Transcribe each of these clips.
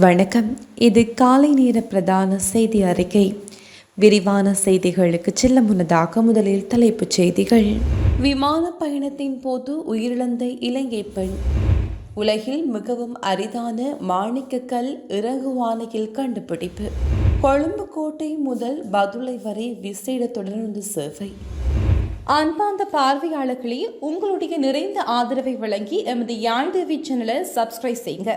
வணக்கம். இது காலை நேர பிரதான செய்தி அறிக்கை. விரிவான செய்திகளுக்கு செல்ல முன்னதாக முதலில் தலைப்புச் செய்திகள். விமான பயணத்தின் போது உயிரிழந்த இலங்கை பெண். உலகில் மிகவும் அரிதான மாணிக்கக்கல் இறங்குவானையில் கண்டுபிடிப்பு. கொழும்பு கோட்டை முதல் பதுளை வரை விசேட தொடருந்து சேவை. அன்பார்ந்த பார்வையாளர்களே, உங்களுடைய நிறைந்த ஆதரவை வழங்கி எமது யாழ் டிவி சேனலை சப்ஸ்கிரைப் செய்யுங்க.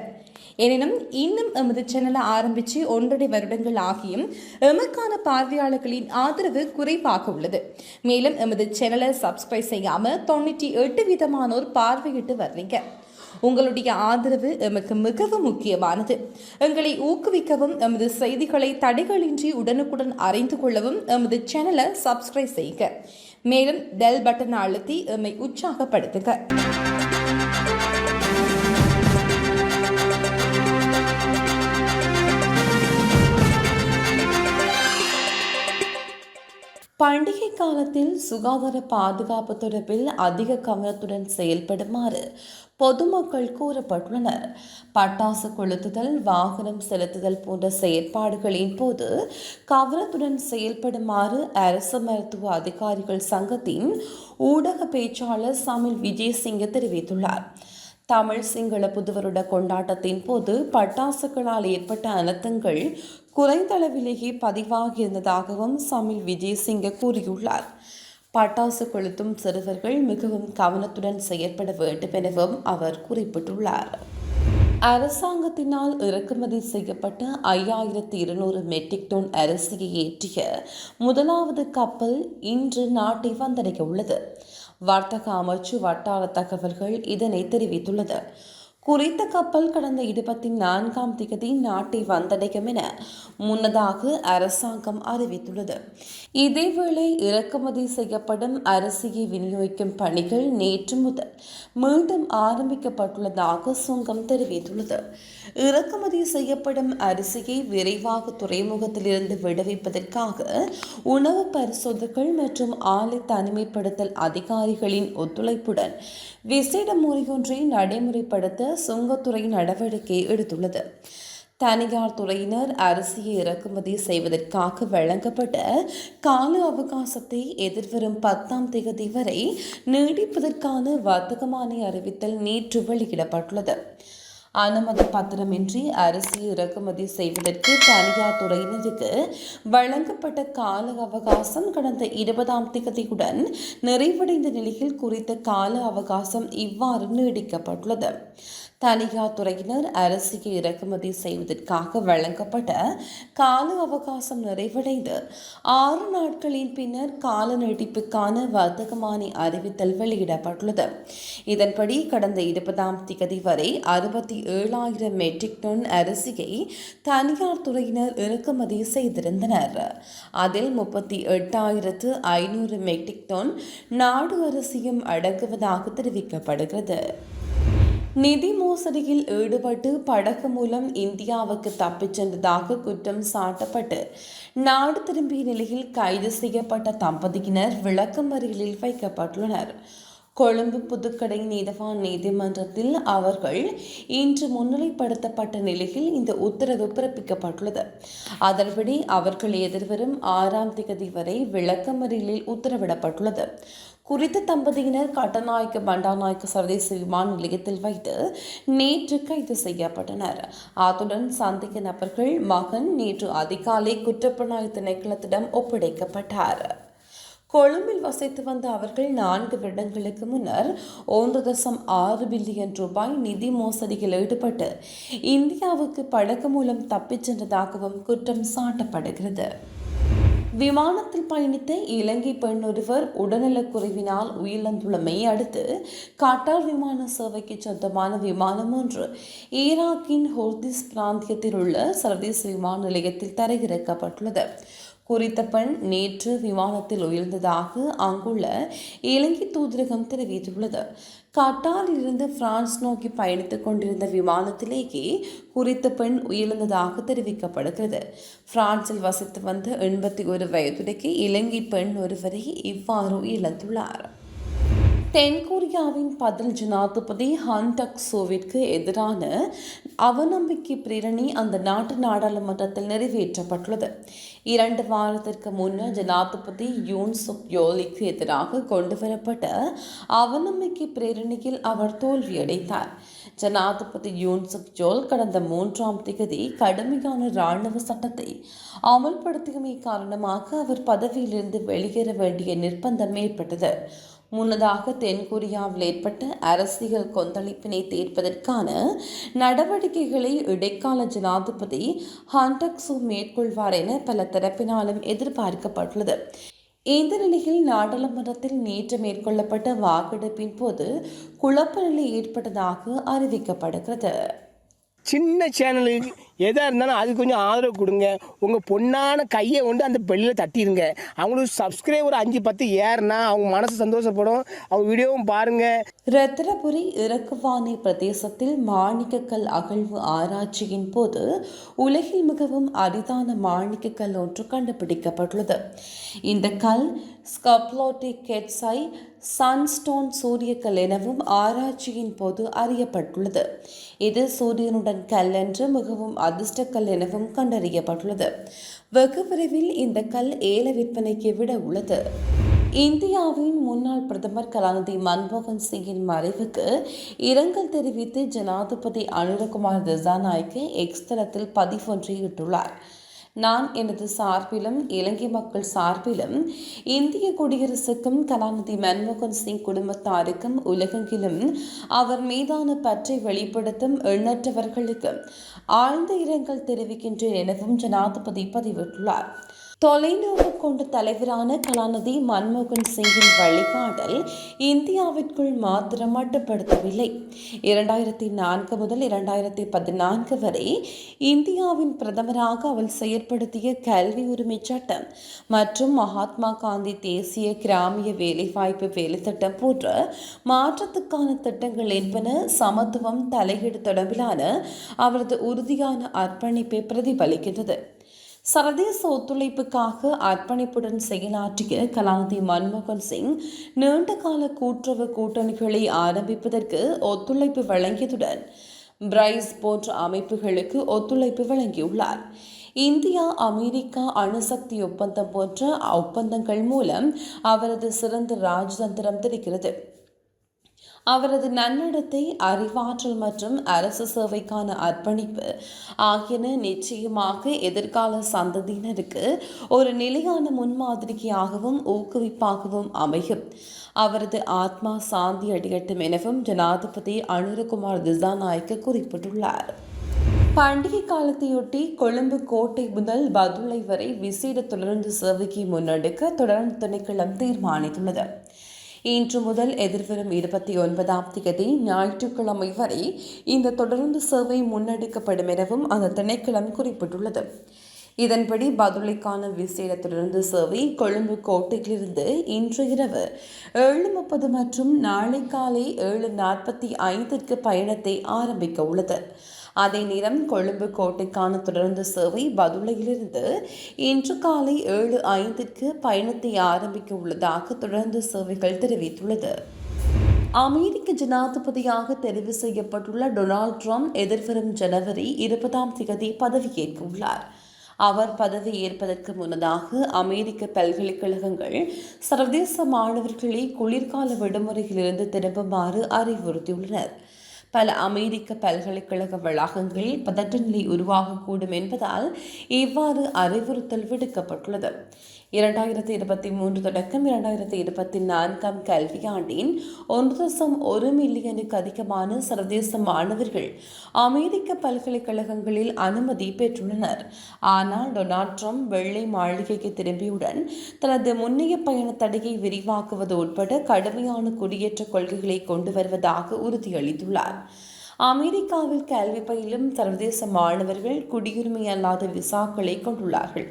எனினும் இன்னும் எமது சேனலை ஆரம்பித்து 1.5 வருடங்கள் ஆகியும் எமக்கான பார்வையாளர்களின் ஆதரவு குறைவாக உள்ளது. மேலும் எமது சேனலை சப்ஸ்கிரைப் செய்யாமல் 98% பார்வையிட்டு வர்றீங்க. உங்களுடைய ஆதரவு எமக்கு மிகவும் முக்கியமானது. எங்களை ஊக்குவிக்கவும் எமது செய்திகளை தடைகளின்றி உடனுக்குடன் அறிந்து கொள்ளவும் எமது சேனலை சப்ஸ்கிரைப் செய்யுங்க. மேலும் பெல் பட்டன் அழுத்தி எம்மை உற்சாகப்படுத்துங்க. பண்டிகை காலத்தில் சுகாதார பாதுகாப்பு தொடர்பில் அதிக கவனத்துடன் செயல்படுமாறு பொதுமக்கள் கூறப்பட்டுள்ளனர். பட்டாசு கொளுத்துதல், வாகனம் செலுத்துதல் போன்ற செயற்பாடுகளின் போது கவனத்துடன் செயல்படுமாறு அரசு மருத்துவ அதிகாரிகள் சங்கத்தின் ஊடக பேச்சாளர் சமில் விஜயசிங்க தெரிவித்துள்ளார். தமிழ் சிங்கள புதுவருட கொண்டாட்டத்தின் போது பட்டாசுகளால் ஏற்பட்ட அனர்த்தங்கள் குறைந்த அளவிலேயே பதிவாகியிருந்ததாகவும் சமில் விஜயசிங்க கூறியுள்ளார். பட்டாசு கொளுத்தும் சிறுவர்கள் மிகவும் கவனத்துடன் செயற்பட வேண்டும் எனவும் அவர் குறிப்பிட்டுள்ளார். அரசாங்கத்தினால் இறக்குமதி செய்யப்பட்ட 5200 மெட்ரிக் டன் அரிசியை ஏற்றிய முதலாவது கப்பல் இன்று நாட்டை வந்தடைய உள்ளது. வர்த்தக அமைச்சு வட்டார தகவல்கள் இதனை தெரிவித்துள்ளது. குறித்த கப்பல் கடந்த 24ஆம் தேதி நாட்டை வந்தடையும் என முன்னதாக அரசாங்கம் அறிவித்துள்ளது. இதேவேளை இறக்குமதி செய்யப்படும் அரிசியை விநியோகிக்கும் பணிகள் நேற்று முதல் மீண்டும் ஆரம்பிக்கப்பட்டுள்ளதாக சுங்கம் தெரிவித்துள்ளது. இறக்குமதி செய்யப்படும் அரிசியை விரைவாக துறைமுகத்திலிருந்து விடுவிப்பதற்காக உணவு பரிசோதகர்கள் மற்றும் ஆலை தனிமைப்படுத்தல் அதிகாரிகளின் ஒத்துழைப்புடன் விசேட முறையொன்றை நடைமுறைப்படுத்த சுங்கத்துறை நடவடிக்கை எடுத்துள்ளது. தனியார் துறையினர் அரிசியை இறக்குமதி செய்வதற்காக வழங்கப்பட்ட கால அவகாசத்தை எதிர்வரும் 10ஆம் தேதி வரை நீடிப்பதற்கான வர்த்தகமான அறிவித்தல் நேற்று வெளியிடப்பட்டுள்ளது. அனுமதி பத்திரமின்றி அரிசி இறக்குமதி செய்வதற்கு தனியார் துறையினருக்கு வழங்கப்பட்ட கால அவகாசம் கடந்த 20ஆம் தேதியுடன் நிறைவடைந்த நிலையில் குறித்த கால அவகாசம் இவ்வாறு நீடிக்கப்பட்டுள்ளது. தனியார் துறையினர் அரிசியை இறக்குமதி செய்வதற்காக வழங்கப்பட்ட கால அவகாசம் நிறைவடைந்து 6 நாட்களின் பின்னர் கால நீட்டிப்புக்கான வர்த்தகமானி அறிவித்தல் வெளியிடப்பட்டுள்ளது. இதன்படி கடந்த 20ஆம் தேதி வரை 67,000 மெட்ரிக் டன் அரிசியை தனியார் துறையினர் இறக்குமதி செய்திருந்தனர். அதில் 38,500 மெட்ரிக் டன் நாடு அரிசியும் அடங்குவதாக தெரிவிக்கப்படுகிறது. நிதி மோசடியில் ஈடுபட்டு படகு மூலம் இந்தியாவுக்கு தப்பிச் சென்றதாக குற்றம் சாட்டப்பட்டு நாடு திரும்பிய நிலையில் கைது செய்யப்பட்ட தம்பதியினர் விளக்கமறியலில் வைக்கப்பட்டுள்ளனர். கொழும்பு புதுக்கடை நீதவான் நீதிமன்றத்தில் அவர்கள் இன்று முன்னிலைப்படுத்தப்பட்ட நிலையில் இந்த உத்தரவு பிறப்பிக்கப்பட்டுள்ளது. அதன்படி அவர்கள் எதிர்வரும் 6ஆம் தேதி வரை விளக்கமறியலில் உத்தரவிடப்பட்டுள்ளது. குறித்த தம்பதியினர் கட்டநாயக்க பண்டாநாயக்க சர்வதேச விமான நிலையத்தில் வைத்து நேற்று கைது செய்யப்பட்டனர். அத்துடன் சந்தேக நபர்கள் மகன் நேற்று அதிகாலை குற்றப்புலனாய்வு திணைக்களத்திடம் ஒப்படைக்கப்பட்டார். கொழும்பில் வசித்து வந்த அவர்கள் 4 வருடங்களுக்கு முன்னர் 1.6 பில்லியன் ரூபாய் நிதி மோசடியில் ஈடுபட்டு இந்தியாவுக்கு படகு மூலம் தப்பிச் சென்றதாகவும் குற்றம் சாட்டப்படுகிறது. விமானத்தில் பயணித்த இலங்கை பெண் ஒருவர் உடல்நலக்குறைவினால் உயிரிழந்துள்ளமை அடுத்து கட்டார் விமான சேவைக்கு சொந்தமான விமானம் ஒன்று ஈராக்கின் ஹோர்திஸ் பிராந்தியத்தில் உள்ள சர்வதேச விமான நிலையத்தில் தரையிறக்கப்பட்டுள்ளது. குறித்த பெண் நேற்று விமானத்தில் உயர்ந்ததாக அங்குள்ள இலங்கை தூதரகம் தெரிவித்துள்ளது. கட்டாரில் இருந்து பிரான்ஸ் நோக்கி பயணித்துக் கொண்டிருந்த விமானத்திலேயே குறித்த பெண் உயிரிழந்ததாக தெரிவிக்கப்படுகிறது. பிரான்சில் வசித்து வந்த 81 வயதுடைய இலங்கை பெண் ஒருவரை இவ்வாறு உயிரிழந்துள்ளார். தென்கொரியாவின் பதில் ஜனாதிபதி ஹன் டக் சோவிற்கு எதிரான அவநம்பிக்கை பிரேரணி அந்த நாட்டு நாடாளுமன்றத்தில் நிறைவேற்றப்பட்டுள்ளது. 2 வாரத்திற்கு முன்னர் ஜனாதிபதி யூன் சுக் யோலிக்கு எதிராக கொண்டுவரப்பட்ட அவநம்பிக்கை பிரேரணியில் அவர் தோல்வியடைந்தார். ஜனாதிபதி யூன் சுக் யோல் கடந்த 3ஆம் தேதி கடுமையான இராணுவ சட்டத்தை அமல்படுத்தியமை காரணமாக அவர் பதவியிலிருந்து வெளியேற வேண்டிய நிர்பந்தம் ஏற்பட்டது. முன்னதாக தென்கொரியாவில் ஏற்பட்ட அரசியல் கொந்தளிப்பினை தீர்ப்பதற்கான நடவடிக்கைகளை இடைக்கால ஜனாதிபதி ஹன் டக் சோ மேற்கொள்வார் என பல தரப்பினாலும் எதிர்பார்க்கப்பட்டுள்ளது. இந்த நிலையில் நாடாளுமன்றத்தில் நேற்று மேற்கொள்ளப்பட்ட வாக்கெடுப்பின் போது குழப்ப நிலை ஏற்பட்டதாக அறிவிக்கப்படுகிறது. சின்ன சேனலுக்கு எதாக இருந்தாலும் அது கொஞ்சம் ஆதரவு கொடுங்க. உங்கள் பொண்ணான கையை கொண்டு அந்த பெல்லில் தட்டிடுங்க. அவங்களுக்கு சப்ஸ்கிரைபர் 5-10 ஏறுனா அவங்க மனசு சந்தோஷப்படும். அவங்க வீடியோவும் பாருங்கள். ரத்தினபுரி இறக்குவானை பிரதேசத்தில் மாணிக்கக்கல் அகழ்வு ஆராய்ச்சியின் போது உலகில் மிகவும் அரிதான மாணிக்கக்கல் ஒன்று கண்டுபிடிக்கப்பட்டுள்ளது. இந்த கல் ஸ்கப்லோட்டிக் கெட்ஸை சன்ஸ்டோன் சூரியக்கல் எனவும் ஆராய்ச்சியின் போது அறியப்பட்டுள்ளது. இது சூரியனுடன் கல் என்று மிகவும் அதிர்ஷ்டக்கல் எனவும் கண்டறியப்பட்டுள்ளது. வெகு விரைவில் இந்த கல் ஏல விற்பனைக்கு விட உள்ளது. இந்தியாவின் முன்னாள் பிரதமர் கலாநிதி மன்மோகன் சிங்கின் மறைவுக்கு இரங்கல் தெரிவித்து ஜனாதிபதி அனுரகுமார் திசாநாயக்க எக்ஸ் தளத்தில் பதிவொன்றை இட்டுள்ளார். நான் எனது சார்பிலும் இலங்கை மக்கள் சார்பிலும் இந்திய குடியரசுக்கும் கலாநிதி மன்மோகன் சிங் குடும்பத்தாருக்கும் உலகெங்கிலும் அவர் மீதான பற்றை வெளிப்படுத்தும் எண்ணற்றவர்களுக்கு ஆழ்ந்த இரங்கல் தெரிவிக்கின்றேன் எனவும் ஜனாதிபதி பதிவிட்டுள்ளார். தொலைநோக்கு கொண்ட தலைவரான கலாநிதி மன்மோகன் சிங்கின் வழிகாட்டல் இந்தியாவிற்குள் மாத்திரம் மட்டுப்படுத்தவில்லை. 2004 முதல் 2014 வரை இந்தியாவின் பிரதமராக அவர் செயற்படுத்திய கல்வி உரிமை சட்டம் மற்றும் மகாத்மா காந்தி தேசிய கிராமிய வேலைவாய்ப்பு வேலைத்திட்டம் போன்ற மாற்றத்துக்கான திட்டங்கள் என்பன சமத்துவம் தலையீடு தொடர்பிலான அவரது உறுதியான அர்ப்பணிப்பை பிரதிபலிக்கின்றது. சர்வதேச ஒத்துழைப்புக்காக அர்ப்பணிப்புடன் செயலாற்றிய கலாநிதி மன்மோகன் சிங் நீண்டகால கூட்டுறவு கூட்டணிகளை ஆரம்பிப்பதற்கு ஒத்துழைப்பு வழங்கியதுடன் பிரைஸ் போன்ற அமைப்புகளுக்கு ஒத்துழைப்பு வழங்கியுள்ளார். இந்தியா அமெரிக்கா அணுசக்தி ஒப்பந்தம் போன்ற ஒப்பந்தங்கள் மூலம் அவரது சிறந்த ராஜதந்திரம் தெரிகிறது. அவரது நன்னடத்தை, அறிவாற்றல் மற்றும் அரசு சேவைக்கான அர்ப்பணிப்பு ஆகியன நிச்சயமாக எதிர்கால சந்ததியினருக்கு ஒரு நிலையான முன்மாதிரியாகவும் ஊக்குவிப்பாகவும் அமையும். அவரது ஆத்மா சாந்தி அடையட்டும் எனவும் ஜனாதிபதி அனுரகுமார் திசாநாயக்க குறிப்பிட்டுள்ளார். பண்டிகை காலத்தையொட்டி கொழும்பு கோட்டை முதல் பதுளை வரை விசேட தொடருந்து சேவையை முன்னெடுக்க தொடர்ந்து திணைக்களம் தீர்மானித்துள்ளது. இன்று முதல் எதிர்வரும் 29ஆம் தேதி ஞாயிற்றுக்கிழமை வரை இந்த தொடருந்து சேவை முன்னெடுக்கப்படும் எனவும் அந்த திணைக்களம் குறிப்பிட்டுள்ளது. இதன்படி பதுளைக்கான விசேட தொடருந்து சேவை கொழும்பு கோட்டையிலிருந்து இன்று இரவு 7:30 மற்றும் நாளை காலை 7:45 பயணத்தை ஆரம்பிக்க உள்ளது. அதே நேரம் கொழும்பு கோட்டைக்கான தொடருந்து சேவை பதுளையிலிருந்து இன்று காலை 7:05 பயணத்தை ஆரம்பிக்க உள்ளதாக தொடருந்து சேவைகள் தெரிவித்துள்ளது. அமெரிக்க ஜனாதிபதியாக தெரிவு செய்யப்பட்டுள்ள டொனால்ட் ட்ரம்ப் எதிர்வரும் ஜனவரி 20ஆம் தேதி பதவியேற்க உள்ளார். அவர் பதவி ஏற்பதற்கு முன்னதாக அமெரிக்க பல்கலைக்கழகங்கள் சர்வதேச மாணவர்களை குளிர்கால விடுமுறையிலிருந்து திரும்புமாறு அறிவுறுத்தியுள்ளனர். பல அமெரிக்க பல்கலைக்கழக வளாகங்களில் பதட்ட நிலை உருவாகக்கூடும் என்பதால் இவ்வாறு அறிவுறுத்தல் விடுக்கப்பட்டுள்ளது. 2023 தொடக்கம் 2024 கல்வியாண்டின் 1.1 மில்லியனுக்கு அதிகமான சர்வதேச மாணவர்கள் அமெரிக்க பல்கலைக்கழகங்களில் அனுமதி பெற்றுள்ளனர். ஆனால் டொனால்ட் ட்ரம்ப் வெள்ளை மாளிகைக்கு திரும்பியவுடன் தனது முன்னைய பயண தடையை விரிவாக்குவது உட்பட கடுமையான குடியேற்ற கொள்கைகளை கொண்டு வருவதாக உறுதியளித்துள்ளார். அமெரிக்காவில் கல்வி பயிலும் சர்வதேச மாணவர்கள் குடியுரிமை அல்லாத விசாக்களை கொண்டுள்ளார்கள்.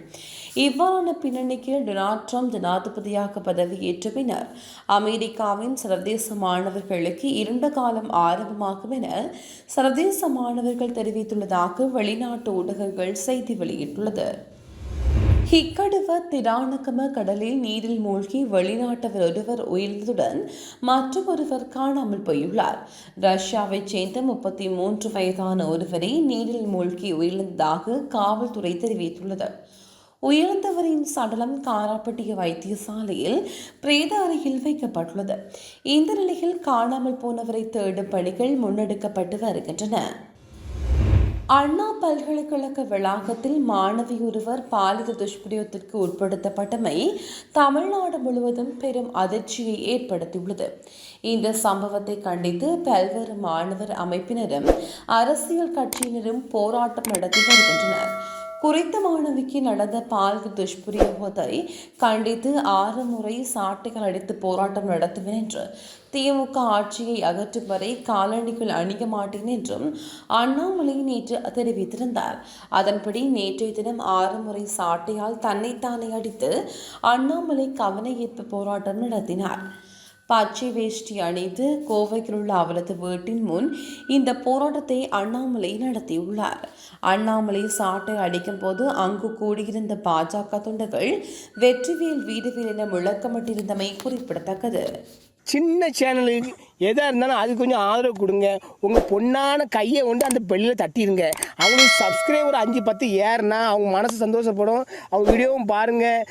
இவ்வாறான பின்னணிக்கு டொனால்ட் ட்ரம்ப் ஜனாதிபதியாக பதவியேற்ற பின்னர் அமெரிக்காவின் சர்வதேச மாணவர்களுக்கு இருண்ட காலம் ஆரம்பமாகும் என சர்வதேச மாணவர்கள் தெரிவித்துள்ளதாக வெளிநாட்டு ஊடகங்கள் செய்தி வெளியிட்டுள்ளது. ஹிக்கடுவ திரானகம கடலில் நீரில் மூழ்கி வெளிநாட்டவர் ஒருவர் உயிர்ந்ததுடன் மற்றொருவர் காணாமல் போயுள்ளார். ரஷ்யாவைச் சேர்ந்த 33 வயதான ஒருவரை நீரில் மூழ்கி உயிரிழந்ததாக காவல்துறை தெரிவித்துள்ளது. உயிரிழந்தவரின் சடலம் காராப்பட்டிய வைத்தியசாலையில் பிரேத அறையில் வைக்கப்பட்டுள்ளது. இந்த நிலையில் காணாமல் போனவரை தேடும் பணிகள் முன்னெடுக்கப்பட்டு வருகின்றன. அண்ணா பல்கலைக்கழக வளாகத்தில் மாணவி ஒருவர் பாலியல் துஷ்பிரயோகத்திற்கு உட்படுத்தப்பட்டமை தமிழ்நாடு முழுவதும் பெரும் அதிர்ச்சியை ஏற்படுத்தியுள்ளது. இந்த சம்பவத்தை கண்டித்து பல்வேறு மாணவர் அமைப்பினரும் அரசியல் கட்சியினரும் போராட்டம் நடத்தி வருகின்றனர். குறித்த மாணவிக்கு நடந்த பாலியல் துஷ்பிரயோகத்தை கண்டித்து 6 முறை சாட்டைகள் அடித்து போராட்டம் நடத்துவேன் என்று திமுக ஆட்சியை அகற்றும் வரை காலணிகள் அணிய மாட்டேன் என்றும் அண்ணாமலை நேற்று தெரிவித்திருந்தார். அதன்படி நேற்றைய தினம் 6 முறை சாட்டையால் தன்னைத்தானே அடித்து அண்ணாமலை கவன ஈர்ப்பு போராட்டம் நடத்தினார். பச்சை வேஷ்டி அணிந்து கோவையில் உள்ள அவரது வீட்டின் முன் இந்த போராட்டத்தை அண்ணாமலை நடத்தியுள்ளார். அண்ணாமலை சாட்டை அடிக்கும் போது அங்கு கூடியிருந்த பாஜக தொண்டர்கள் வெற்றிவேல் வீரவேல் என முழக்கமிட்டிருந்தமை குறிப்பிடத்தக்கது. சின்ன சேனலுக்கு எதாக இருந்தாலும் அது கொஞ்சம் ஆதரவு கொடுங்க. உங்கள் பொண்ணான கையை கொண்டு அந்த பெல்லில் தட்டிடுங்க. அவங்களுக்கு சப்ஸ்கிரைபர் 5-10 ஏறுனா அவங்க மனசு சந்தோஷப்படும். அவங்க வீடியோவும் பாருங்கள்.